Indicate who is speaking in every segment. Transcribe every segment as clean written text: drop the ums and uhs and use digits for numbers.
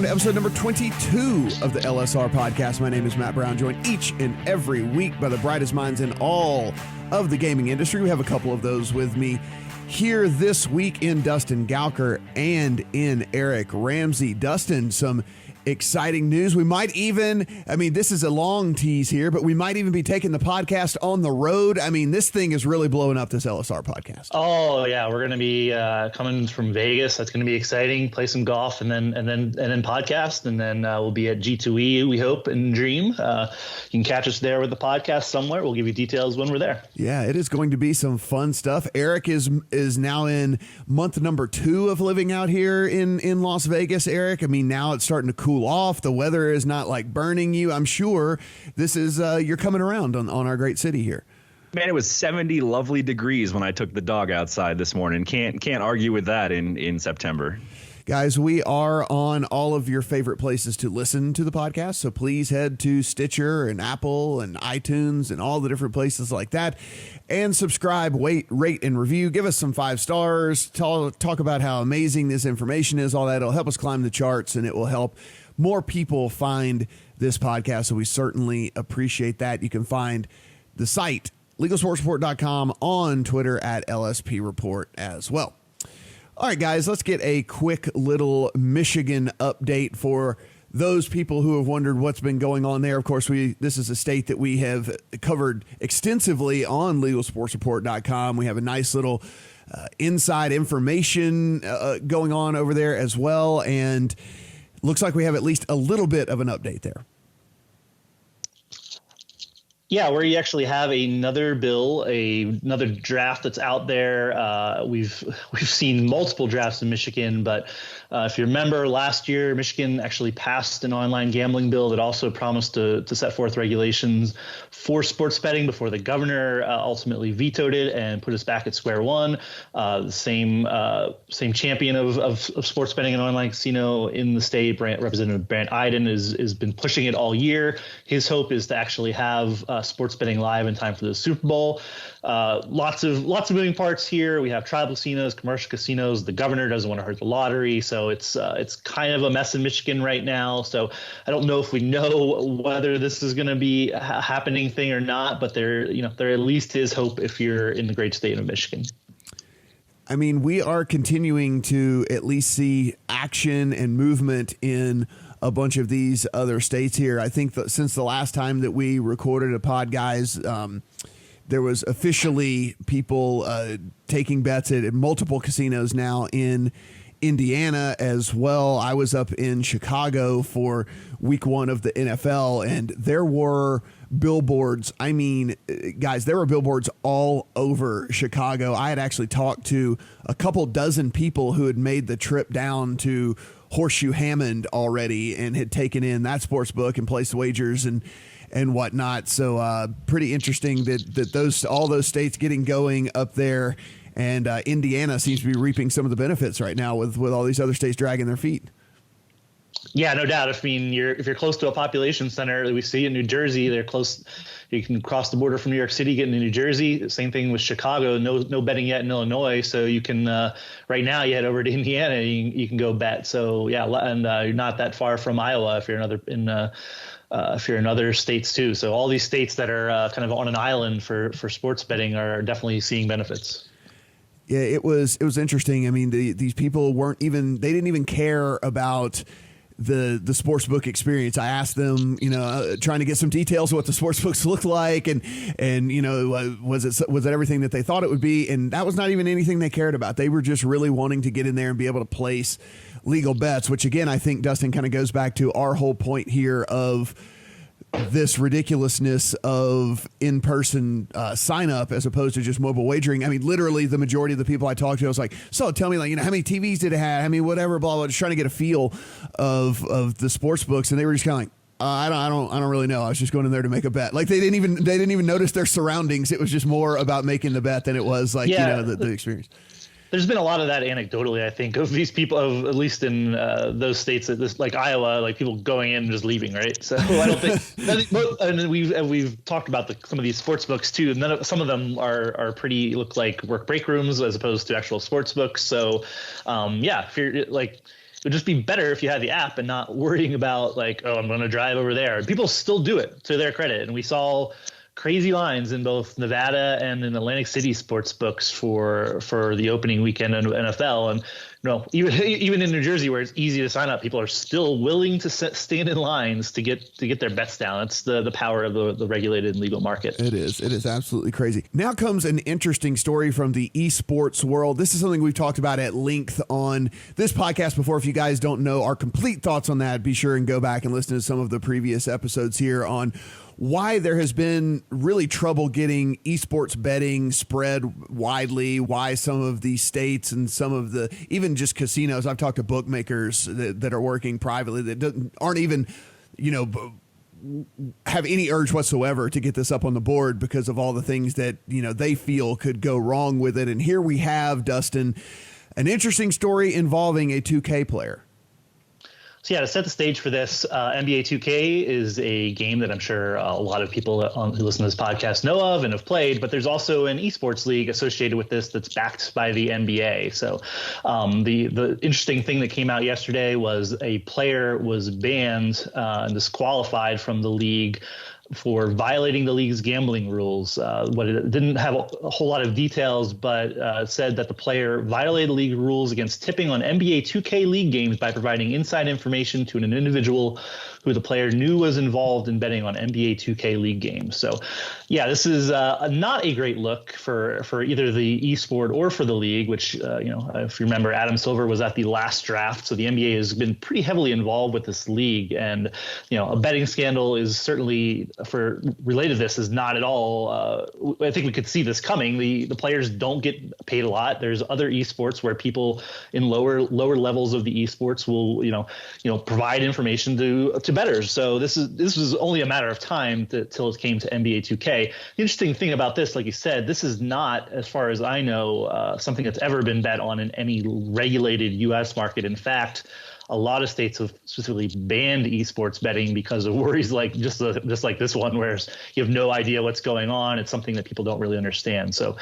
Speaker 1: welcome to episode number 22 of the LSR podcast. My name is Matt Brown, joined each and every week by the brightest minds in all of the gaming industry. We have a couple of those with me here this week in Dustin Gowker and in Eric Ramsey. Dustin, some exciting news. We might even, this is a long tease here, but we might even be taking the podcast on the road. This thing is really blowing up, this LSR podcast.
Speaker 2: Oh yeah, we're going to be coming from Vegas. That's going to be exciting. Play some golf and then podcast, and then we'll be at G2E, we hope and dream. You can catch us there with the podcast somewhere. We'll give you details when we're there.
Speaker 1: Yeah, it is going to be some fun stuff. Eric is now in month number 2 of living out here in Las Vegas. Eric, now it's starting to cool off. The weather is not like burning you. I'm sure this is you're coming around on our great city here.
Speaker 3: Man, it was 70 lovely degrees when I took the dog outside this morning. Can't argue with that in September.
Speaker 1: Guys, we are on all of your favorite places to listen to the podcast, so please head to Stitcher and Apple and iTunes and all the different places like that and subscribe, rate, and review. Give us some 5 stars. Talk about how amazing this information is, all that. It'll help us climb the charts, and it will help more people find this podcast, so we certainly appreciate that. You can find the site, LegalSportsReport.com, on Twitter at LSP Report as well. All right, guys, let's get a quick little Michigan update for those people who have wondered what's been going on there. Of course, this is a state that we have covered extensively on LegalSportsReport.com. We have a nice little inside information going on over there as well, and looks like we have at least a little bit of an update there.
Speaker 2: Yeah, we actually have another bill, another draft that's out there. We've seen multiple drafts in Michigan, but if you remember last year, Michigan actually passed an online gambling bill that also promised to set forth regulations for sports betting before the governor ultimately vetoed it and put us back at square one. The same champion of sports betting and online casino in the state, Representative Brant Iden, has been pushing it all year. His hope is to actually have sports betting live in time for the Super Bowl. Lots of moving parts here. We have tribal casinos, commercial casinos. The governor doesn't want to hurt the lottery, so it's kind of a mess in Michigan right now. So I don't know if we know whether this is going to be a happening thing or not, but they're at least his hope if you're in the great state of Michigan.
Speaker 1: We are continuing to at least see action and movement in a bunch of these other states here. I think that since the last time that we recorded a pod, guys, there was officially people taking bets at multiple casinos now in Indiana as well. I was up in Chicago for week 1 of the NFL, and there were billboards. Guys, there were billboards all over Chicago. I had actually talked to a couple dozen people who had made the trip down to Horseshoe Hammond already and had taken in that sports book and placed wagers and whatnot. So pretty interesting that all those states getting going up there, and Indiana seems to be reaping some of the benefits right now with all these other states dragging their feet.
Speaker 2: Yeah, no doubt. If you're close to a population center, we see in New Jersey, they're close. You can cross the border from New York City, get into New Jersey. Same thing with Chicago. No betting yet in Illinois, so you can right now you head over to Indiana. You can go bet. So yeah, and you're not that far from Iowa if you're in other states too. So all these states that are kind of on an island for sports betting are definitely seeing benefits.
Speaker 1: Yeah, it was interesting. These people they didn't even care about the sports book experience. I asked them, trying to get some details of what the sports books looked like, and was it everything that they thought it would be? And that was not even anything they cared about. They were just really wanting to get in there and be able to place legal bets, which again, I think, Dustin, kind of goes back to our whole point here of this ridiculousness of in-person sign up as opposed to just mobile wagering. Literally the majority of the people I talked to, I was like, so tell me, how many TVs did it have? Whatever, blah, blah, just trying to get a feel of the sports books. And they were just kind of like, I don't really know. I was just going in there to make a bet. Like they didn't even notice their surroundings. It was just more about making the bet than it was the experience.
Speaker 2: There's been a lot of that anecdotally, I think, of these people, at least in those states like Iowa, like people going in and just leaving, right? So I don't think, and we've talked about some of these sports books too, and some of them are look like work break rooms as opposed to actual sports books. So if you're like, would just be better if you had the app and not worrying about like, oh, I'm going to drive over there. And people still do it to their credit. And we saw crazy lines in both Nevada and in Atlantic City sports books for the opening weekend of NFL. And even in New Jersey, where it's easy to sign up, people are still willing to stand in lines to get their bets down. It's the power of the regulated and legal market.
Speaker 1: It is absolutely crazy. Now comes an interesting story from the esports world. This is something we've talked about at length on this podcast before. If you guys don't know our complete thoughts on that, be sure and go back and listen to some of the previous episodes here on why there has been really trouble getting esports betting spread widely, why some of these states and some of the, even just casinos, I've talked to bookmakers that are working privately that aren't even, have any urge whatsoever to get this up on the board because of all the things that, they feel could go wrong with it. And here we have, Dustin, an interesting story involving a 2K player.
Speaker 2: So to set the stage for this, NBA 2K is a game that I'm sure a lot of people who listen to this podcast know of and have played, but there's also an esports league associated with this that's backed by the NBA. So the interesting thing that came out yesterday was a player was banned and disqualified from the league for violating the league's gambling rules. It didn't have a whole lot of details, but said that the player violated league rules against tipping on NBA 2K League games by providing inside information to an individual who the player knew was involved in betting on NBA 2K League games. So, this is not a great look for either the esport or for the league, which, if you remember, Adam Silver was at the last draft. So the NBA has been pretty heavily involved with this league. And, a betting scandal is certainly related to this is not at all. I think we could see this coming. The players don't get paid a lot. There's other esports where people in lower levels of the esports will, provide information to bettors. So this was only a matter of time till it came to NBA 2K. The interesting thing about this, like you said, this is not, as far as I know, something that's ever been bet on in any regulated U.S. market. In fact, a lot of states have specifically banned esports betting because of worries like just like this one, where you have no idea what's going on. It's something that people don't really understand. So,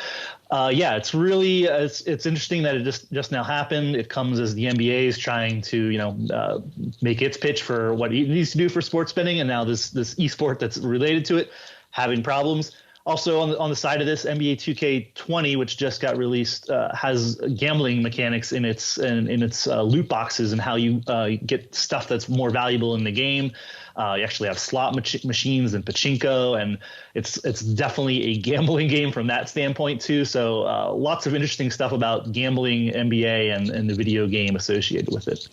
Speaker 2: it's really it's interesting that it just now happened. It comes as the NBA is trying to make its pitch for what it needs to do for sports betting, and now this esport that's related to it having problems. Also on the side of this, NBA 2K20, which just got released, has gambling mechanics in its loot boxes and how you get stuff that's more valuable in the game. You actually have slot machines and pachinko, and it's definitely a gambling game from that standpoint too. So lots of interesting stuff about gambling, NBA, and the video game associated with it.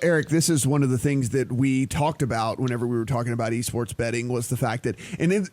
Speaker 1: Eric, this is one of the things that we talked about whenever we were talking about esports betting, was the fact that,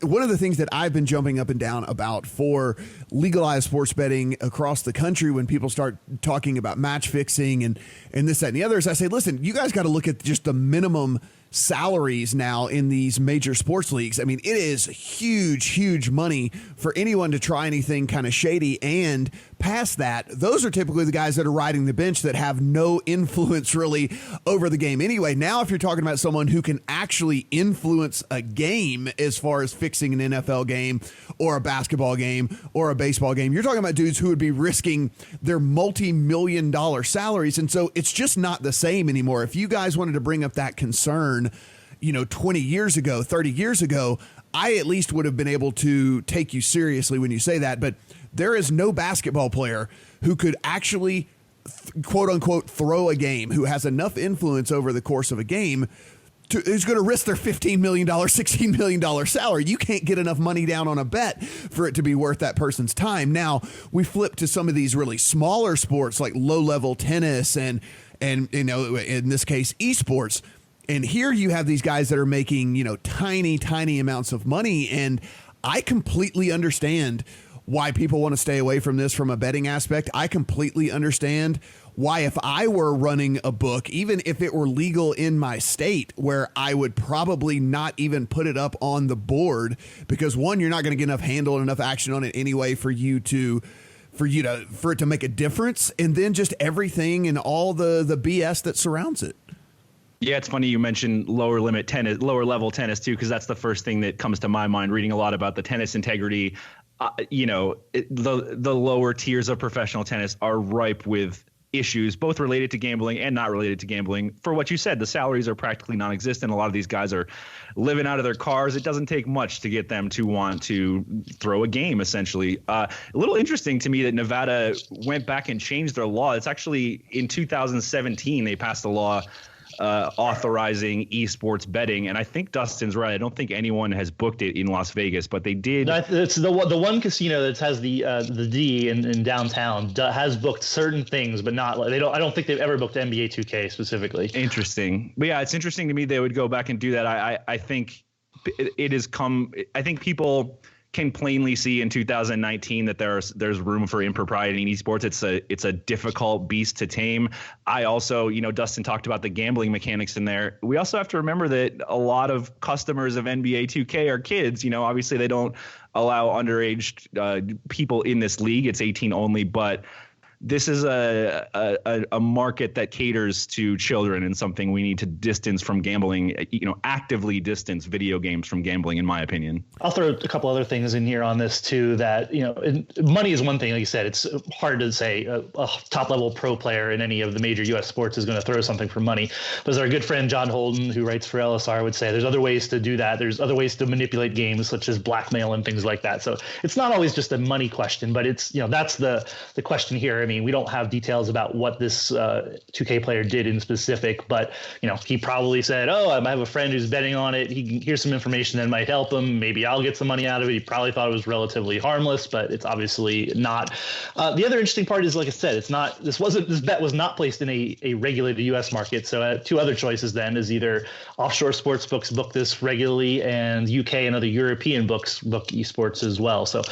Speaker 1: one of the things that I've been jumping up and down about for legalized sports betting across the country, when people start talking about match fixing and this, that, and the other, is I say, listen, you guys got to look at just the minimum salaries now in these major sports leagues. I mean, it is huge money for anyone to try anything kind of shady. And past that, those are typically the guys that are riding the bench that have no influence really over the game anyway. Now, if you're talking about someone who can actually influence a game as far as fixing an NFL game or a basketball game or a baseball game, you're talking about dudes who would be risking their multi-million-dollar salaries. And so it's just not the same anymore. If you guys wanted to bring up that concern, 20 years ago, 30 years ago, I at least would have been able to take you seriously when you say that. But there is no basketball player who could actually, quote unquote, throw a game, who has enough influence over the course of a game who's going to risk their $15 million, $16 million salary. You can't get enough money down on a bet for it to be worth that person's time. Now, we flip to some of these really smaller sports like low-level tennis and in this case, esports. And here you have these guys that are making, tiny amounts of money. And I completely understand why people want to stay away from this from a betting aspect. I completely understand why, if I were running a book, even if it were legal in my state, where I would probably not even put it up on the board, because one, you're not going to get enough handle and enough action on it anyway for it to make a difference. And then just everything and all the BS that surrounds it.
Speaker 3: Yeah, it's funny you mentioned lower level tennis too, because that's the first thing that comes to my mind reading a lot about the tennis integrity. The lower tiers of professional tennis are ripe with issues, both related to gambling and not related to gambling. For what you said, the salaries are practically non-existent. A lot of these guys are living out of their cars. It doesn't take much to get them to want to throw a game, essentially. A little interesting to me that Nevada went back and changed their law. It's actually in 2017 they passed a law authorizing eSports betting, and I think Dustin's right. I don't think anyone has booked it in Las Vegas, but they did.
Speaker 2: No, it's the one casino that has the D in downtown has booked certain things, but not I don't think they've ever booked NBA 2K specifically.
Speaker 3: Interesting, but yeah, it's interesting to me they would go back and do that. I think it has come. I think people can plainly see in 2019 that there's room for impropriety in esports. It's a difficult beast to tame. I also, Dustin talked about the gambling mechanics in there. We also have to remember that a lot of customers of NBA 2K are kids. Obviously they don't allow underage people in this league. It's 18 only, but this is a market that caters to children, and something we need to distance from gambling, actively distance video games from gambling, in my opinion.
Speaker 2: I'll throw a couple other things in here on this too, that, money is one thing. Like you said, it's hard to say a top level pro player in any of the major US sports is going to throw something for money. But as our good friend John Holden, who writes for LSR, would say, there's other ways to do that. There's other ways to manipulate games, such as blackmail and things like that. So it's not always just a money question, but it's, that's the question here. I mean, we don't have details about what this 2K player did in specific, but he probably said, "Oh, I have a friend who's betting on it. Here's some information that might help him. Maybe I'll get some money out of it." He probably thought it was relatively harmless, but it's obviously not. The other interesting part is, like I said, this bet was not placed in a regulated U.S. market. So two other choices then is either offshore sports books book this regularly, and UK and other European books book esports as well. So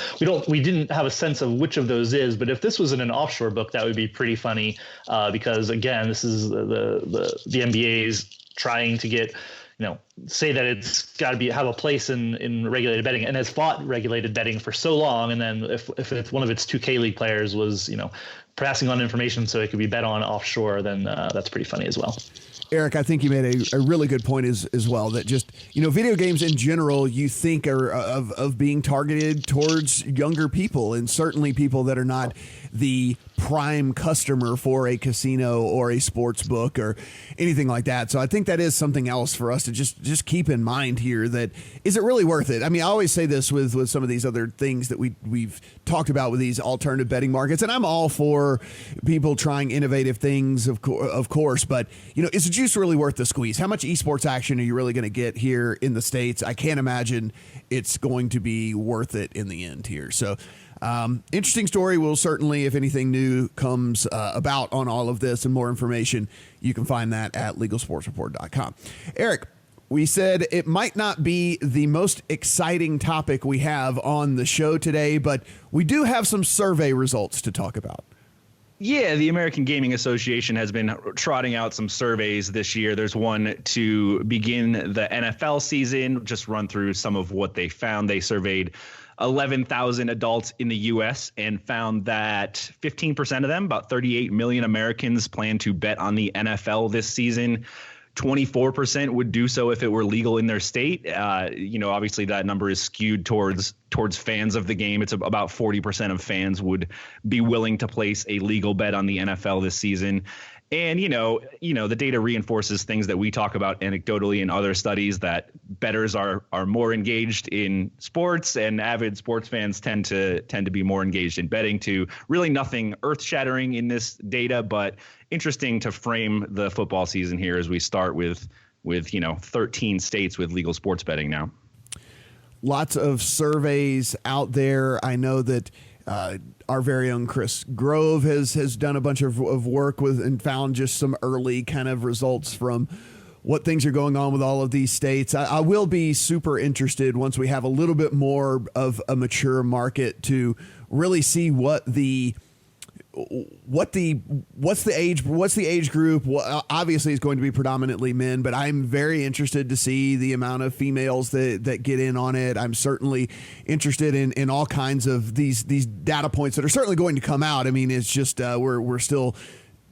Speaker 2: we didn't have a sense of which of those is, but if this was in an offshore book, that would be pretty funny, because again, this is the NBA's trying to get, say that it's got to have a place in regulated betting, and has fought regulated betting for so long. And then if it's one of its 2K league players was, passing on information so it could be bet on offshore, then that's pretty funny as well.
Speaker 1: Eric, I think you made a really good point as well, that just, video games in general, you think are of being targeted towards younger people, and certainly people that are not the prime customer for a casino or a sports book or anything like that. So I think that is something else for us to just keep in mind here, that is it really worth it? I mean, I always say this with some of these other things that we've talked about with these alternative betting markets, and I'm all for people trying innovative things, of course, but is the juice really worth the squeeze? How much esports action are you really going to get here in the States? I can't imagine it's going to be worth it in the end here. So interesting story. We'll certainly, if anything new comes about on all of this and more information, you can find that at legalsportsreport.com. Eric, we said it might not be the most exciting topic we have on the show today, but we do have some survey results to talk about.
Speaker 3: Yeah, the American Gaming Association has been trotting out some surveys this year. There's one to begin the NFL season, just run through some of what they found. They surveyed 11,000 adults in the U.S. and found that 15% of them, about 38 million Americans, plan to bet on the NFL this season. 24% would do so if it were legal in their state. Obviously that number is skewed towards fans of the game. It's about 40% of fans would be willing to place a legal bet on the NFL this season. And, the data reinforces things that we talk about anecdotally in other studies, that bettors are more engaged in sports, and avid sports fans tend to be more engaged in betting too. Really nothing earth shattering in this data, but interesting to frame the football season here as we start with 13 states with legal sports betting now.
Speaker 1: Lots of surveys out there. I know that our very own Chris Grove has done a bunch of work with and found just some early kind of results from what things are going on with all of these states. I will be super interested once we have a little bit more of a mature market to really see what's the age group. Well, obviously it's going to be predominantly men, but I'm very interested to see the amount of females that get in on it. I'm certainly interested in all kinds of these data points that are certainly going to come out. I mean, it's just we're still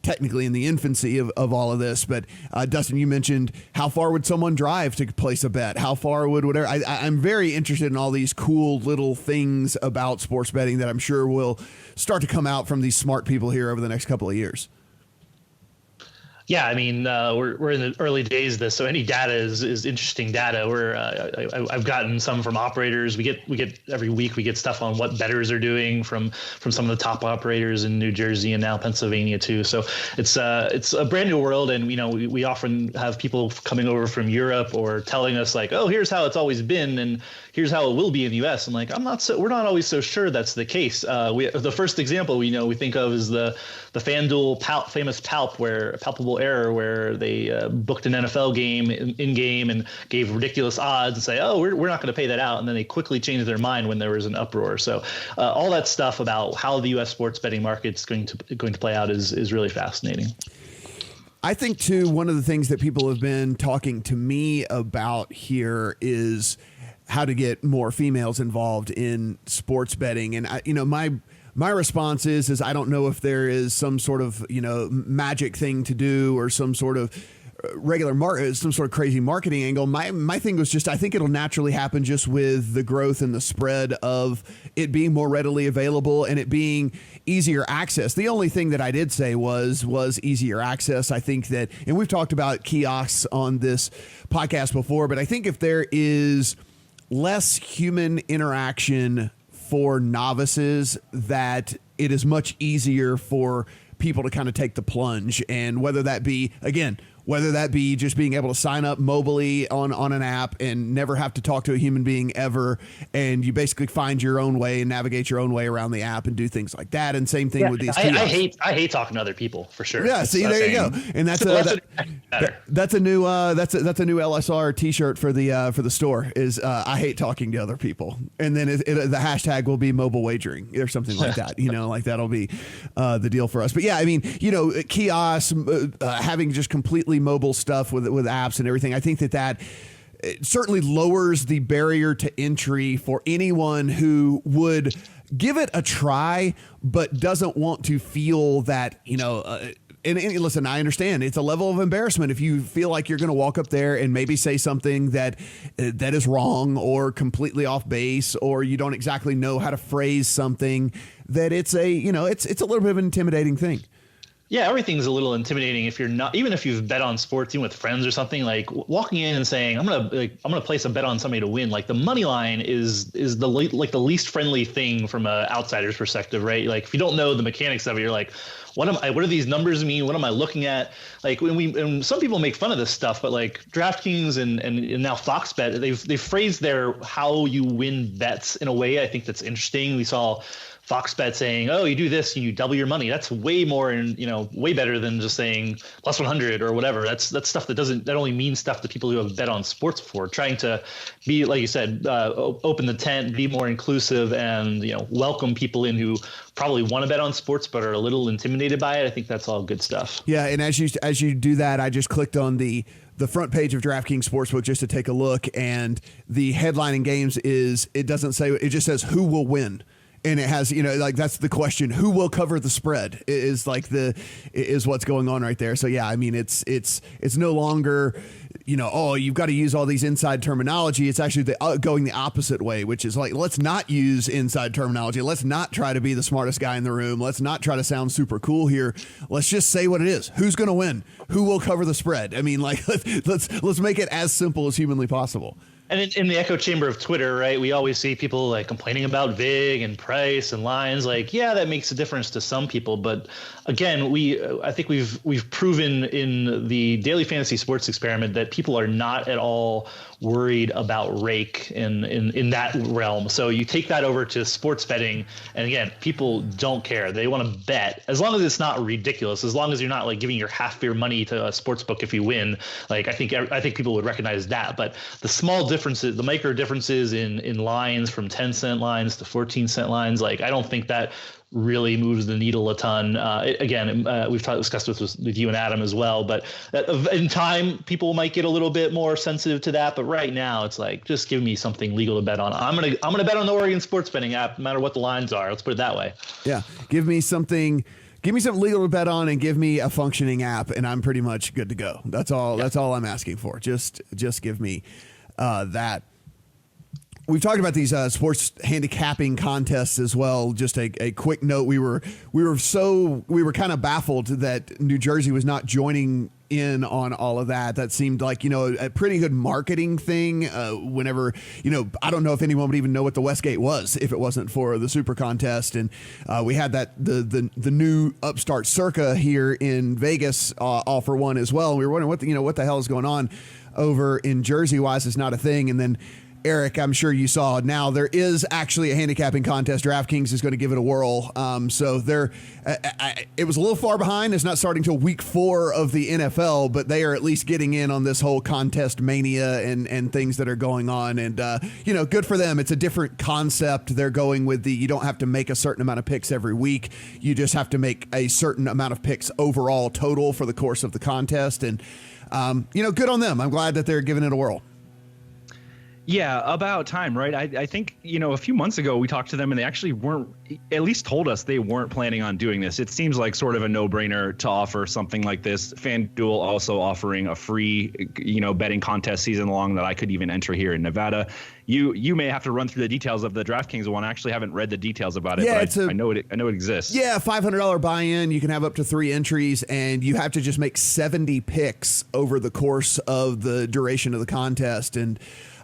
Speaker 1: technically in the infancy of all of this, but Dustin, you mentioned how far would someone drive to place a bet? How far would whatever? I'm very interested in all these cool little things about sports betting that I'm sure will start to come out from these smart people here over the next couple of years.
Speaker 2: Yeah, I mean, we're in the early days of this, so any data is interesting data. I've gotten some from operators. We get every week we get stuff on what bettors are doing from some of the top operators in New Jersey and now Pennsylvania too. So it's a brand new world, and we often have people coming over from Europe or telling us like, oh, here's how it's always been, and here's how it will be in the U.S. I'm like, we're not always so sure that's the case. The first example we think of is the FanDuel famous palpable error, where they booked an NFL game in game and gave ridiculous odds and say, oh, we're not going to pay that out, and then they quickly changed their mind when there was an uproar. So all that stuff about how the U.S. sports betting market's going to play out is really fascinating.
Speaker 1: I think too, one of the things that people have been talking to me about here is how to get more females involved in sports betting. And my response is I don't know if there is some sort of, magic thing to do or some sort of some sort of crazy marketing angle. My thing was just, I think it'll naturally happen just with the growth and the spread of it being more readily available and it being easier access. The only thing that I did say was easier access. I think that, and we've talked about kiosks on this podcast before, but I think if there is less human interaction for novices, that it is much easier for people to kind of take the plunge. And whether that be just being able to sign up mobily on an app and never have to talk to a human being ever, and you basically find your own way and navigate your own way around the app and do things like that. And same thing with these kiosks.
Speaker 2: I hate talking to other people, for sure.
Speaker 1: Yeah, see, there you go. And that's a new LSR t-shirt for the store is I hate talking to other people. And then the hashtag will be mobile wagering or something like that. Like that'll be the deal for us. But yeah, I mean, kiosks, having just completely mobile stuff with apps and everything. I think that it certainly lowers the barrier to entry for anyone who would give it a try, but doesn't want to feel that, and listen, I understand it's a level of embarrassment if you feel like you're going to walk up there and maybe say something that is wrong or completely off base, or you don't exactly know how to phrase something, that it's a little bit of an intimidating thing.
Speaker 2: Yeah, everything's a little intimidating if you're not, even if you've bet on sports, even with friends or something, like walking in and saying, I'm gonna place a bet on somebody to win. Like the money line is the least friendly thing from an outsider's perspective, right? Like if you don't know the mechanics of it, you're like, what do these numbers mean? What am I looking at? Like when some people make fun of this stuff, but like DraftKings and now Fox Bet, they've phrased their how you win bets in a way I think that's interesting. We saw Fox Bet saying, oh, you do this and you double your money. That's way more and way better than just saying plus 100 or whatever. That's stuff that only means stuff to people who have bet on sports before. Trying to be, like you said, open the tent, be more inclusive, and welcome people in who probably want to bet on sports but are a little intimidated by it. I think that's all good stuff.
Speaker 1: Yeah, and as you do that, I just clicked on the front page of DraftKings Sportsbook just to take a look, and the headline in games it doesn't say, it just says who will win. And it has, that's the question. Who will cover the spread is what's going on right there. So yeah, I mean, it's no longer, you've got to use all these inside terminology. It's actually going the opposite way, which is like, let's not use inside terminology. Let's not try to be the smartest guy in the room. Let's not try to sound super cool here. Let's just say what it is. Who's going to win? Who will cover the spread? I mean, like, let's make it as simple as humanly possible.
Speaker 2: And in the echo chamber of Twitter, right, we always see people like complaining about VIG and price and lines. Like, yeah, that makes a difference to some people, but again, I think we've proven in the daily fantasy sports experiment that people are not at all worried about rake in that realm. So you take that over to sports betting, and again, people don't care. They want to bet as long as it's not ridiculous. As long as you're not like giving your half your money to a sports book if you win. Like I think people would recognize that. But the small differences, the micro differences in lines from 10-cent lines to 14-cent lines, like I don't think that really moves the needle a ton. We've discussed this with you and Adam as well, but in time, people might get a little bit more sensitive to that. But right now, it's like, just give me something legal to bet on. I'm gonna bet on the Oregon sports betting app, no matter what the lines are. Let's put it that way.
Speaker 1: Yeah, give me something legal to bet on, and give me a functioning app, and I'm pretty much good to go. That's all. Yeah. That's all I'm asking for. Just give me that. We've talked about these sports handicapping contests as well. Just a quick note: we were kind of baffled that New Jersey was not joining in on all of that. That seemed like, a pretty good marketing thing. Whenever, I don't know if anyone would even know what the Westgate was if it wasn't for the Super Contest. And we had the new upstart Circa here in Vegas all for one as well. And we were wondering what the hell is going on over in Jersey. Why is this not a thing? And then Eric, I'm sure you saw now there is actually a handicapping contest. DraftKings is going to give it a whirl. So it was a little far behind. It's not starting till week 4 of the NFL, but they are at least getting in on this whole contest mania and things that are going on. And, good for them. It's a different concept. They're going with you don't have to make a certain amount of picks every week. You just have to make a certain amount of picks overall total for the course of the contest. And, good on them. I'm glad that they're giving it a whirl.
Speaker 3: Yeah, about time, right? I think, a few months ago we talked to them and they actually at least told us they weren't planning on doing this. It seems like sort of a no-brainer to offer something like this. FanDuel also offering a free, betting contest season long that I could even enter here in Nevada. You may have to run through the details of the DraftKings one. I actually haven't read the details about it, but I know it exists. Yeah,
Speaker 1: $500 buy-in. You can have up to 3 entries, and you have to just make 70 picks over the course of the duration of the contest. And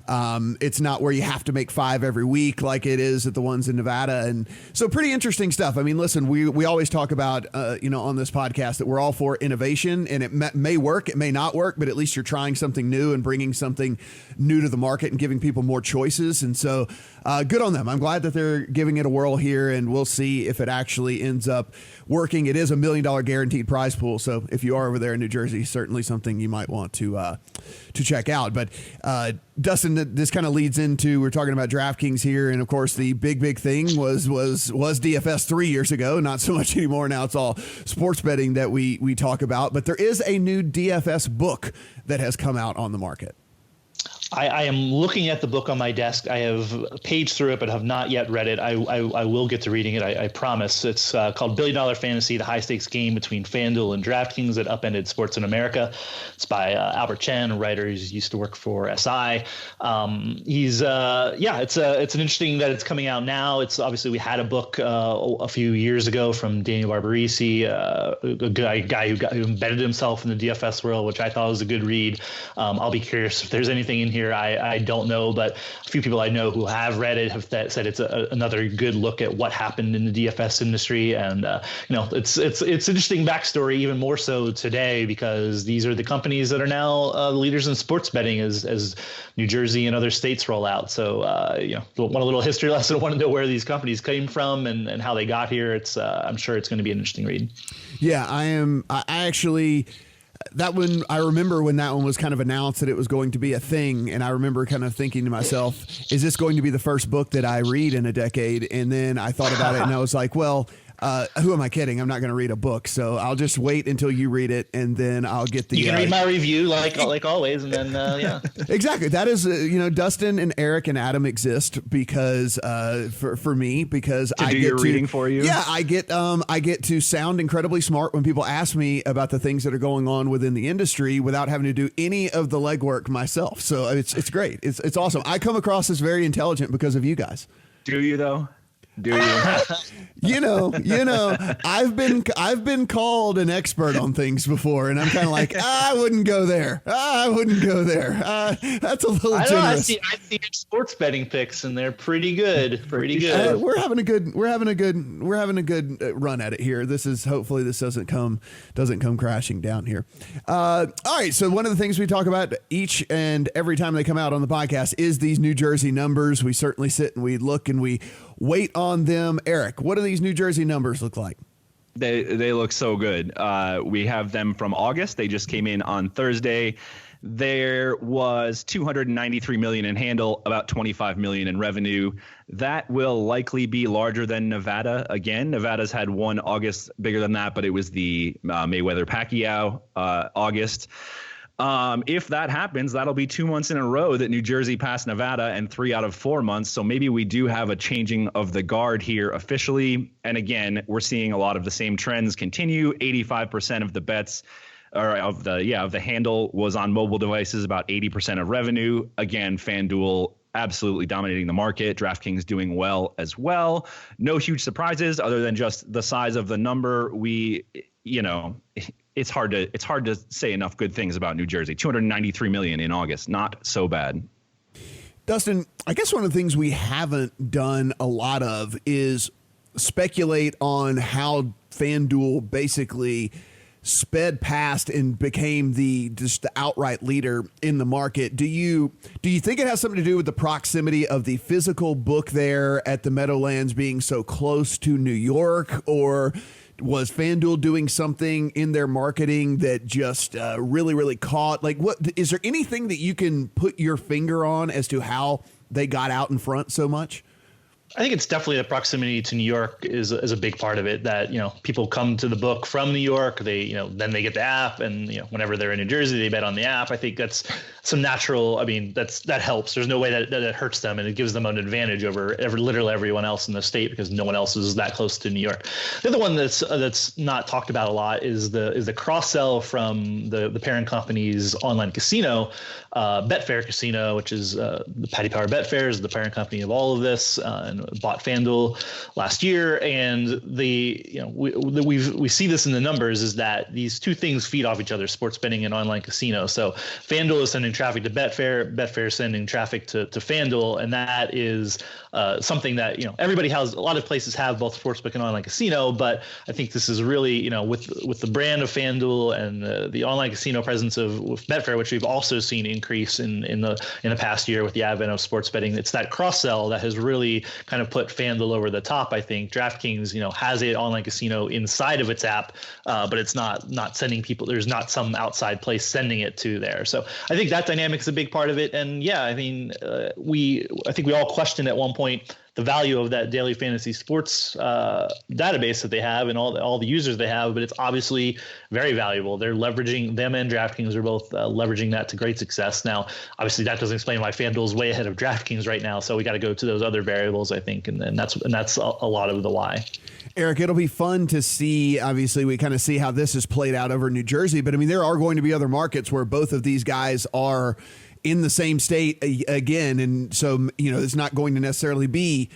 Speaker 1: it's not where you have to make 5 every week like it is at the ones in Nevada. And so pretty interesting stuff. I mean, listen, we always talk about, on this podcast that we're all for innovation, and it may work, it may not work, but at least you're trying something new and bringing something new to the market and giving people more choices. And so good on them. I'm glad that they're giving it a whirl here, and we'll see if it actually ends up working. It is $1 million guaranteed prize pool. So if you are over there in New Jersey, certainly something you might want to check out. But Dustin, this kind of leads into, we're talking about DraftKings here, and of course the big thing was DFS 3 years ago. Not so much anymore. Now it's all sports betting that we talk about. But there is a new DFS book that has come out on the market.
Speaker 2: I am looking at the book on my desk. I have paged through it, but have not yet read it. I will get to reading it. I promise. It's called $1 Billion Fantasy: The High Stakes Game Between FanDuel and DraftKings That Upended Sports in America. It's by Albert Chen, a writer who used to work for SI. It's an interesting that it's coming out now. It's obviously, we had a book a few years ago from Daniel Barbarisi, a guy who embedded himself in the DFS world, which I thought was a good read. I'll be curious if there's anything in here I don't know, but a few people I know who have read it have said it's another good look at what happened in the DFS industry. And it's interesting backstory, even more so today, because these are the companies that are now leaders in sports betting as New Jersey and other states roll out. So want a little history lesson, want to know where these companies came from and how they got here. I'm sure it's going to be an interesting read.
Speaker 1: Yeah, I actually. That one, I remember when that one was kind of announced that it was going to be a thing. And I remember kind of thinking to myself, is this going to be the first book that I read in a decade? And then I thought about it and I was like, well, who am I kidding? I'm not going to read a book. So I'll just wait until you read it, and then I'll get the.
Speaker 2: You can read my review like always, and then yeah.
Speaker 1: Exactly. That is, Dustin and Eric and Adam exist because for me, because I get
Speaker 3: your reading for you.
Speaker 1: Yeah, I get to sound incredibly smart when people ask me about the things that are going on within the industry without having to do any of the legwork myself. So it's great. It's awesome. I come across as very intelligent because of you guys.
Speaker 3: Do you though? Do you?
Speaker 1: I've been called an expert on things before, and I'm kind of like, I wouldn't go there. That's a little generous.
Speaker 2: I see your sports betting picks, and they're pretty good.
Speaker 1: We're having a good run at it here. Hopefully this doesn't come crashing down here. All right. So one of the things we talk about each and every time they come out on the podcast is these New Jersey numbers. We certainly sit and we look and we wait on them. Eric, what do these New Jersey numbers look like?
Speaker 3: They look so good. We have them from August. They just came in on Thursday. There was $293 million in handle, about $25 million in revenue. That will likely be larger than Nevada. Again, Nevada's had one August bigger than that, but it was the Mayweather-Pacquiao August. If that happens, that'll be 2 months in a row that New Jersey passed Nevada, and 3 out of 4 months. So maybe we do have a changing of the guard here officially. And again, we're seeing a lot of the same trends continue. 85% of the bets of the handle was on mobile devices, about 80% of revenue. Again, FanDuel absolutely dominating the market. DraftKings doing well as well. No huge surprises other than just the size of the number. it's hard to say enough good things about New Jersey. 293 million in August, not so bad.
Speaker 1: Dustin, I guess one of the things we haven't done a lot of is speculate on how FanDuel basically sped past and became the outright leader in the market. Do you think it has something to do with the proximity of the physical book there at the Meadowlands being so close to New York, or was FanDuel doing something in their marketing that just really, really caught? Like, what is there anything that you can put your finger on as to how they got out in front so much?
Speaker 2: I think it's definitely the proximity to New York is a big part of it, that, people come to the book from New York. They, then they get the app, and, whenever they're in New Jersey, they bet on the app. I think that's some natural. I mean, that helps. There's no way that it hurts them, and it gives them an advantage over literally everyone else in the state, because no one else is that close to New York. The other one that's not talked about a lot is the cross sell from the parent company's online casino, Betfair Casino, which is the Paddy Power Betfair is the parent company of all of this, and bought FanDuel last year. And we see this in the numbers, is that these two things feed off each other: sports betting and online casino. So FanDuel is sending traffic to Betfair, Betfair is sending traffic to FanDuel, and that is something that everybody has. A lot of places have both sportsbook and online casino, but I think this is really with the brand of FanDuel and the online casino presence of Betfair, which we've also seen increase in the past year with the advent of sports betting. It's that cross sell that has really kind of put FanDuel over the top. I think DraftKings has an online casino inside of its app, but it's not sending people. There's not some outside place sending it to there. So I think that dynamic is a big part of it. And yeah, I mean, I think we all questioned at one point the value of that daily fantasy sports database that they have and all the users they have, but it's obviously very valuable. They're leveraging, them and DraftKings are both leveraging that to great success. Now, obviously that doesn't explain why FanDuel is way ahead of DraftKings right now. So we got to go to those other variables, I think. And that's a lot of the why.
Speaker 1: Eric, it'll be fun to see. Obviously, we kind of see how this is played out over New Jersey, but I mean, there are going to be other markets where both of these guys are in the same state again. And so, it's not going to necessarily be,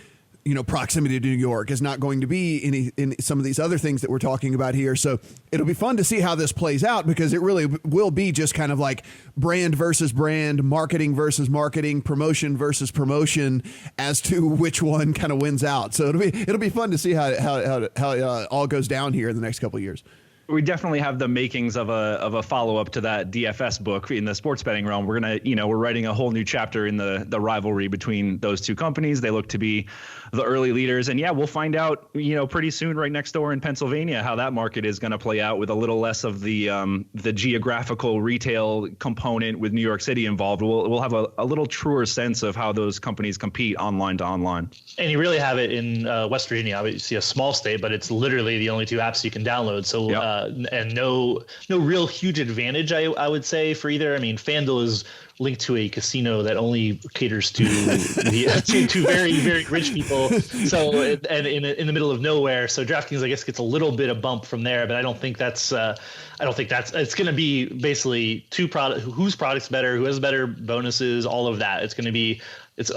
Speaker 1: proximity to New York. Is not going to be in some of these other things that we're talking about here. So it'll be fun to see how this plays out, because it really will be just kind of like brand versus brand, marketing versus marketing, promotion versus promotion, as to which one kind of wins out. So it'll be fun to see how it all goes down here in the next couple of years.
Speaker 3: We definitely have the makings of a follow-up to that DFS book in the sports betting realm. We're we're writing a whole new chapter in the rivalry between those two companies. They look to be the early leaders, and yeah, we'll find out pretty soon, right next door in Pennsylvania, how that market is going to play out, with a little less of the geographical retail component with New York City involved. We'll have a little truer sense of how those companies compete online to online.
Speaker 2: And you really have it in West Virginia, obviously a small state, but it's literally the only two apps you can download. So yep. And no real huge advantage, I would say, for either. I mean, FanDuel is linked to a casino that only caters to to very, very rich people. So and in the middle of nowhere. So DraftKings, I guess, gets a little bit of bump from there, but I don't think that's it's going to be basically whose product's better, who has better bonuses, all of that. It's going to be.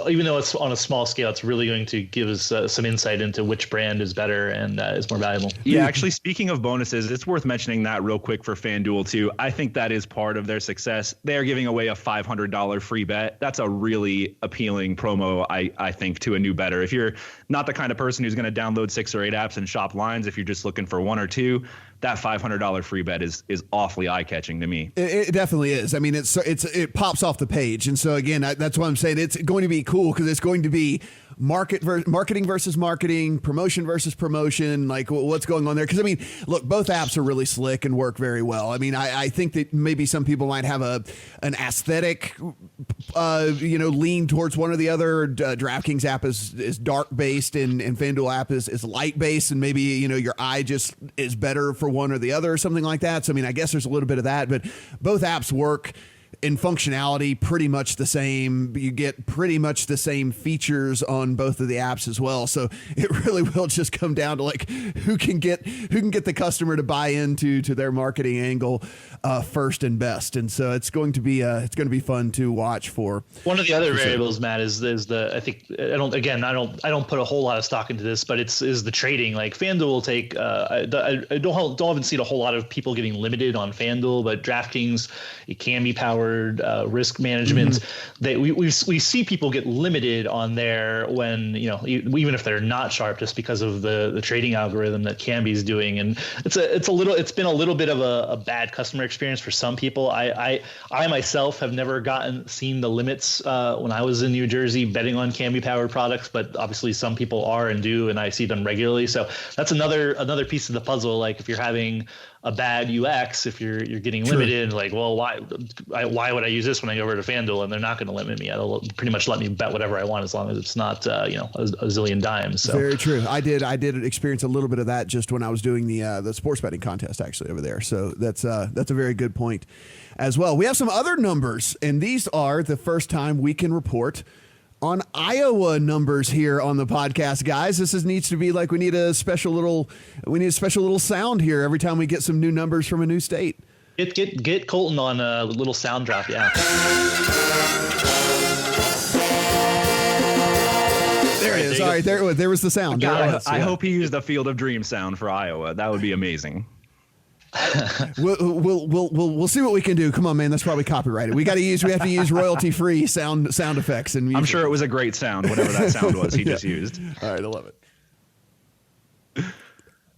Speaker 2: Even though it's on a small scale, it's really going to give us some insight into which brand is better and is more valuable.
Speaker 3: Yeah, actually, speaking of bonuses, it's worth mentioning that real quick for FanDuel too. I think that is part of their success. They are giving away a $500 free bet. That's a really appealing promo, I think, to a new bettor. If you're not the kind of person who's going to download 6 or 8 apps and shop lines, if you're just looking for one or two, that $500 free bet is awfully eye-catching to me.
Speaker 1: It definitely is. I mean, it pops off the page, and so again, that's why I'm saying it's going to be cool, because it's going to be marketing versus marketing, promotion versus promotion, like what's going on there. Because I mean, look, both apps are really slick and work very well. I mean, I think that maybe some people might have an aesthetic, lean towards one or the other. DraftKings app is dark based, and FanDuel app is light based, and maybe your eye just is better for one or the other, or something like that. So I mean, I guess there's a little bit of that, but both apps work in functionality, pretty much the same. You get pretty much the same features on both of the apps as well. So it really will just come down to like who can get the customer to buy into their marketing angle first and best. And so it's going to be fun to watch for.
Speaker 2: One of the other variables, Matt, is the I don't put a whole lot of stock into this, but is the trading. Like FanDuel will take. I don't haven't seen a whole lot of people getting limited on FanDuel, but DraftKings, it can be powered risk management. We see people get limited on there when even if they're not sharp, just because of the trading algorithm that Kambi is doing, and it's been a little bit of a bad customer experience for some people. I myself have never seen the limits when I was in New Jersey betting on Kambi powered products, but obviously some people are and do, and I see them regularly. So that's another piece of the puzzle. Like if you're having a bad UX, if you're getting limited, like, well, why would I use this when I go over to FanDuel and they're not going to limit me? They'll pretty much let me bet whatever I want as long as it's not a zillion dimes. So
Speaker 1: very true. I did experience a little bit of that just when I was doing the sports betting contest actually over there. So that's a very good point as well. We have some other numbers, and these are the first time we can report on Iowa numbers here on the podcast, guys. Needs to be like we need a special little sound here every time we get some new numbers from a new state.
Speaker 2: Get Colton on a little sound drop, yeah.
Speaker 1: There it is. All right, there was the sound.
Speaker 3: I hope he used the Field of Dreams sound for Iowa. That would be amazing.
Speaker 1: We'll see what we can do. Come on, man. That's probably copyrighted. We have to use royalty free sound effects and music.
Speaker 3: I'm sure it was a great sound, whatever that sound was he just used.
Speaker 1: All right, I love it.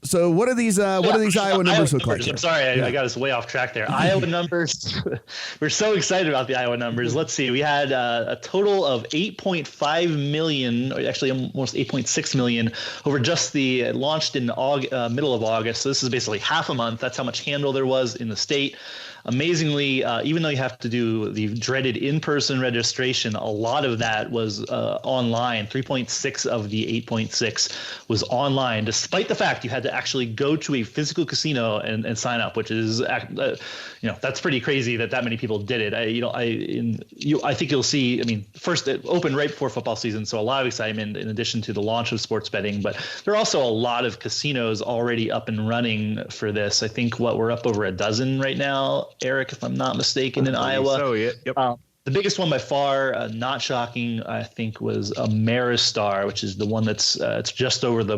Speaker 1: So what are these Iowa numbers look like?
Speaker 2: I'm sorry, I got us way off track there. Iowa numbers. We're so excited about the Iowa numbers. Let's see. We had a total of 8.5 million, or actually almost 8.6 million, over just the launched in middle of August. So this is basically half a month. That's how much handle there was in the state. Amazingly, even though you have to do the dreaded in-person registration, a lot of that was online. 3.6 of the 8.6 was online, despite the fact you had to actually go to a physical casino and sign up, which is, that's pretty crazy that many people did it. I think you'll see. I mean, first it opened right before football season, so a lot of excitement in addition to the launch of sports betting. But there are also a lot of casinos already up and running for this. I think we're up over a dozen right now, Eric, if I'm not mistaken, in Iowa.
Speaker 3: So, yep.
Speaker 2: The biggest one by far, not shocking, I think, was Ameristar, which is the one that's it's just over the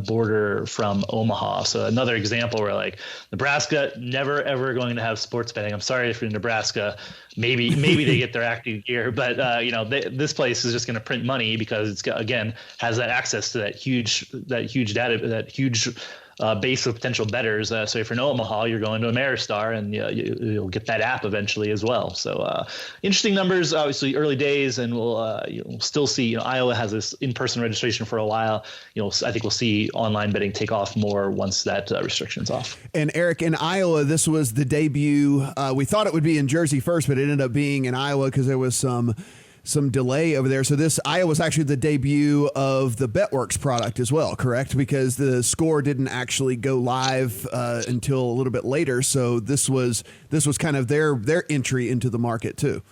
Speaker 2: border from Omaha. So another example where like Nebraska never ever going to have sports betting. I'm sorry if you're in Nebraska. Maybe they get their active gear, but this place is just going to print money because it's again has that access to that huge data, that huge base of potential bettors. So if you're in Omaha, you're going to Ameristar, and you'll get that app eventually as well. So interesting numbers, obviously early days, and we'll still see. Iowa has this in-person registration for a while. I think we'll see online betting take off more once that restriction's off.
Speaker 1: And Eric, in Iowa, this was the debut. We thought it would be in Jersey first, but it ended up being in Iowa because there was some delay over there. So this Iowa was actually the debut of the BetWorks product as well, correct? Because the score didn't actually go live until a little bit later. So this was kind of their entry into the market too.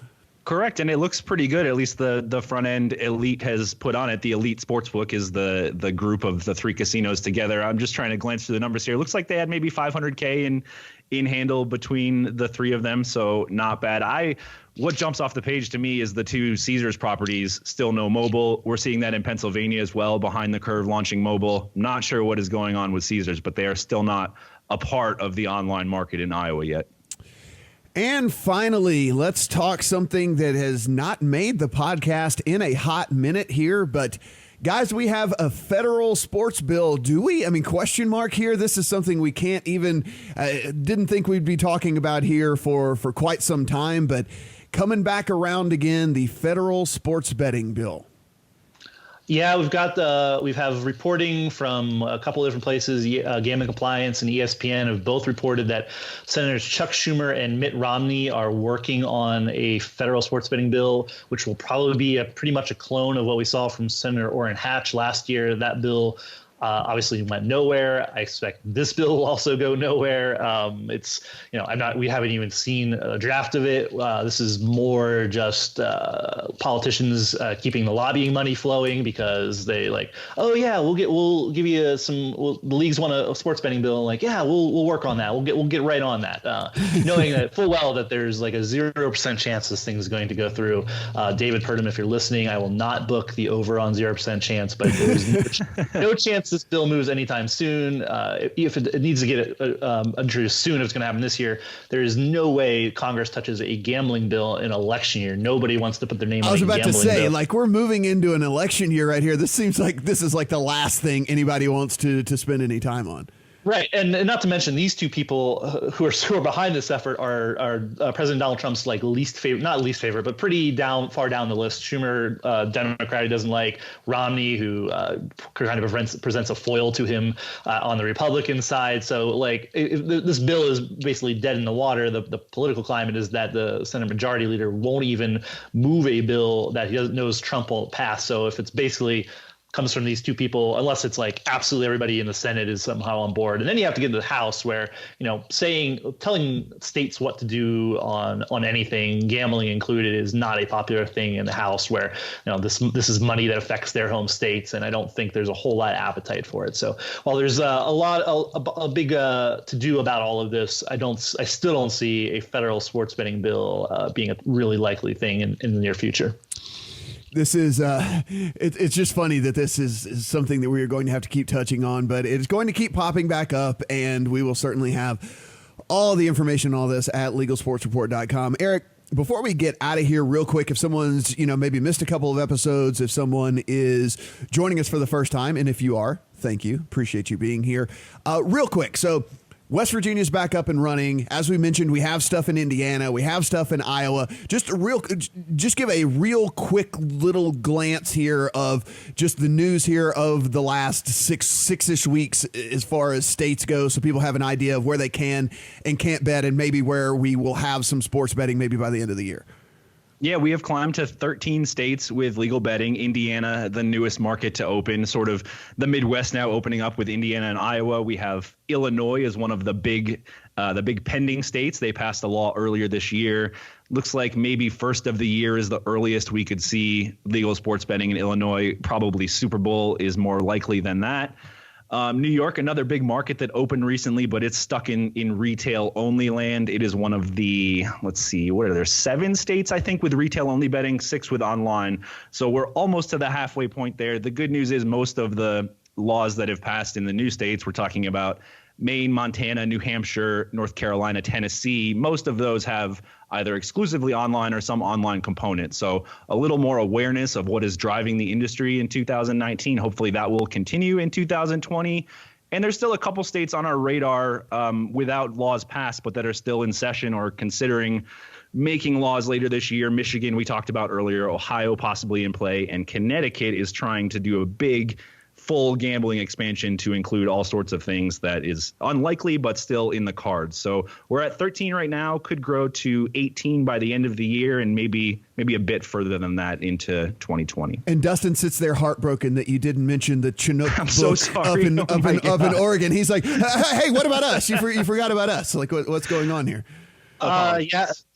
Speaker 3: Correct, and it looks pretty good. At least the front end Elite has put on it. The Elite Sportsbook is the group of the three casinos together. I'm just trying to glance through the numbers here. It looks like they had maybe 500K in handle between the three of them, so not bad. What jumps off the page to me is the two Caesars properties, still no mobile. We're seeing that in Pennsylvania as well, behind the curve, launching mobile. Not sure what is going on with Caesars, but they are still not a part of the online market in Iowa yet.
Speaker 1: And finally, let's talk something that has not made the podcast in a hot minute here, but guys, we have a federal sports bill. Do we? I mean, question mark here. This is something we can't even, didn't think we'd be talking about here for quite some time, but coming back around again, the federal sports betting bill.
Speaker 2: Yeah, we have reporting from a couple of different places. Gambling Compliance and ESPN have both reported that Senators Chuck Schumer and Mitt Romney are working on a federal sports betting bill, which will probably be pretty much a clone of what we saw from Senator Orrin Hatch last year. That bill Obviously went nowhere. I expect this bill will also go nowhere. We haven't even seen a draft of it. This is more just politicians keeping the lobbying money flowing because they we'll give you the leagues want a sports betting bill. Like, yeah, we'll work on that. We'll get right on that. Knowing that full well that there's like a 0% chance this thing is going to go through. David Purdom, if you're listening, I will not book the over on 0% chance, but there's no chance this bill moves anytime soon. If it needs to get introduced soon, if it's going to happen this year, there is no way Congress touches a gambling bill in election year. Nobody wants to put their name on a gambling bill. I was about to say,
Speaker 1: like, we're moving into an election year right here. This seems like this is like the last thing anybody wants to spend any time on.
Speaker 2: Right, and not to mention these two people who are behind this effort are President Donald Trump's like not least favorite, but pretty far down the list. Schumer, Democrat, who doesn't like. Romney, who kind of presents a foil to him on the Republican side. So like this bill is basically dead in the water. The political climate is that the Senate Majority Leader won't even move a bill that he knows Trump won't pass. So if it's basically comes from these two people, unless it's like absolutely everybody in the Senate is somehow on board. And then you have to get into the House where, telling states what to do on anything, gambling included, is not a popular thing in the House where, this is money that affects their home states. And I don't think there's a whole lot of appetite for it. So while there's a big to do about all of this, I still don't see a federal sports betting bill being a really likely thing in the near future.
Speaker 1: This is it's just funny that this is something that we are going to have to keep touching on, but it's going to keep popping back up, and we will certainly have all the information on all this at legalsportsreport.com. Eric, before we get out of here real quick, if someone's maybe missed a couple of episodes, if someone is joining us for the first time, and if you are, thank you, appreciate you being here. Real quick, so West Virginia's back up and running. As we mentioned, we have stuff in Indiana. We have stuff in Iowa. Just give a real quick little glance here of just the news here of the last six-ish weeks as far as states go, so people have an idea of where they can and can't bet, and maybe where we will have some sports betting maybe by the end of the year.
Speaker 3: Yeah, we have climbed to 13 states with legal betting. Indiana, the newest market to open, sort of the Midwest now opening up with Indiana and Iowa. We have Illinois as one of the big pending states. They passed a law earlier this year. Looks like maybe first of the year is the earliest we could see legal sports betting in Illinois. Probably Super Bowl is more likely than that. New York, another big market that opened recently, but it's stuck in retail only land. It is one of the, let's see, what are there, 7 states, I think, with retail only betting, 6 with online. So we're almost to the halfway point there. The good news is most of the laws that have passed in the new states, we're talking about Maine, Montana, New Hampshire, North Carolina, Tennessee, most of those have either exclusively online or some online component. So a little more awareness of what is driving the industry in 2019. Hopefully that will continue in 2020. And there's still a couple states on our radar without laws passed, but that are still in session or considering making laws later this year. Michigan, we talked about earlier, Ohio possibly in play, and Connecticut is trying to do a big full gambling expansion to include all sorts of things that is unlikely, but still in the cards. So we're at 13 right now, could grow to 18 by the end of the year, and maybe a bit further than that into 2020.
Speaker 1: And Dustin sits there heartbroken that you didn't mention the Chinook book
Speaker 3: so sorry.
Speaker 1: up in Oregon. He's like, hey, what about us? You forgot about us. Like, what's going on here?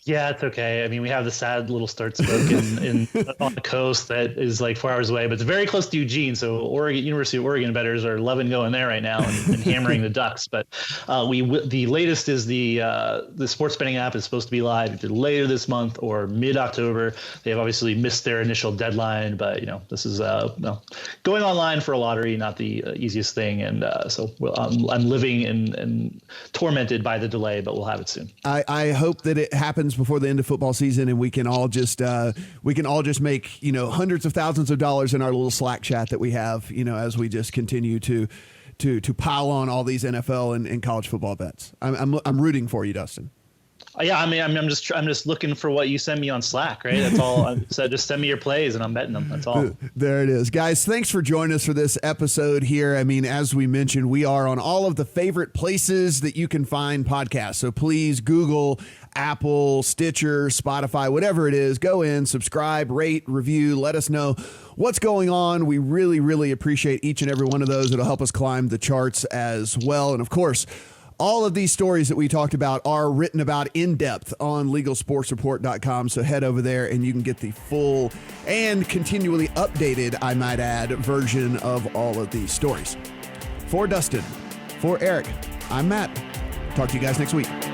Speaker 2: Yeah, it's okay. I mean, we have the sad little Starts book in on the coast that is like 4 hours away, but it's very close to Eugene. So University of Oregon bettors are loving going there right now and hammering the Ducks. But the latest is the sports betting app is supposed to be live either later this month or mid-October. They have obviously missed their initial deadline, but this is going online for a lottery, not the easiest thing. And so I'm living and tormented by the delay, but we'll have it soon.
Speaker 1: I hope that it happens before the end of football season, and we can all just make hundreds of thousands of dollars in our little Slack chat that we have as we just continue to pile on all these NFL and college football bets. I'm rooting for you, Dustin.
Speaker 2: Yeah, I mean, I'm just looking for what you send me on Slack, right? That's all. So just send me your plays and I'm betting them. That's all.
Speaker 1: There it is. Guys, thanks for joining us for this episode here. I mean, as we mentioned, we are on all of the favorite places that you can find podcasts. So please Google, Apple, Stitcher, Spotify, whatever it is, go in, subscribe, rate, review, let us know what's going on. We really, really appreciate each and every one of those. It'll help us climb the charts as well. And of course, all of these stories that we talked about are written about in depth on legalsportsreport.com. So head over there and you can get the full and continually updated, I might add, version of all of these stories. For Dustin, for Eric, I'm Matt. Talk to you guys next week.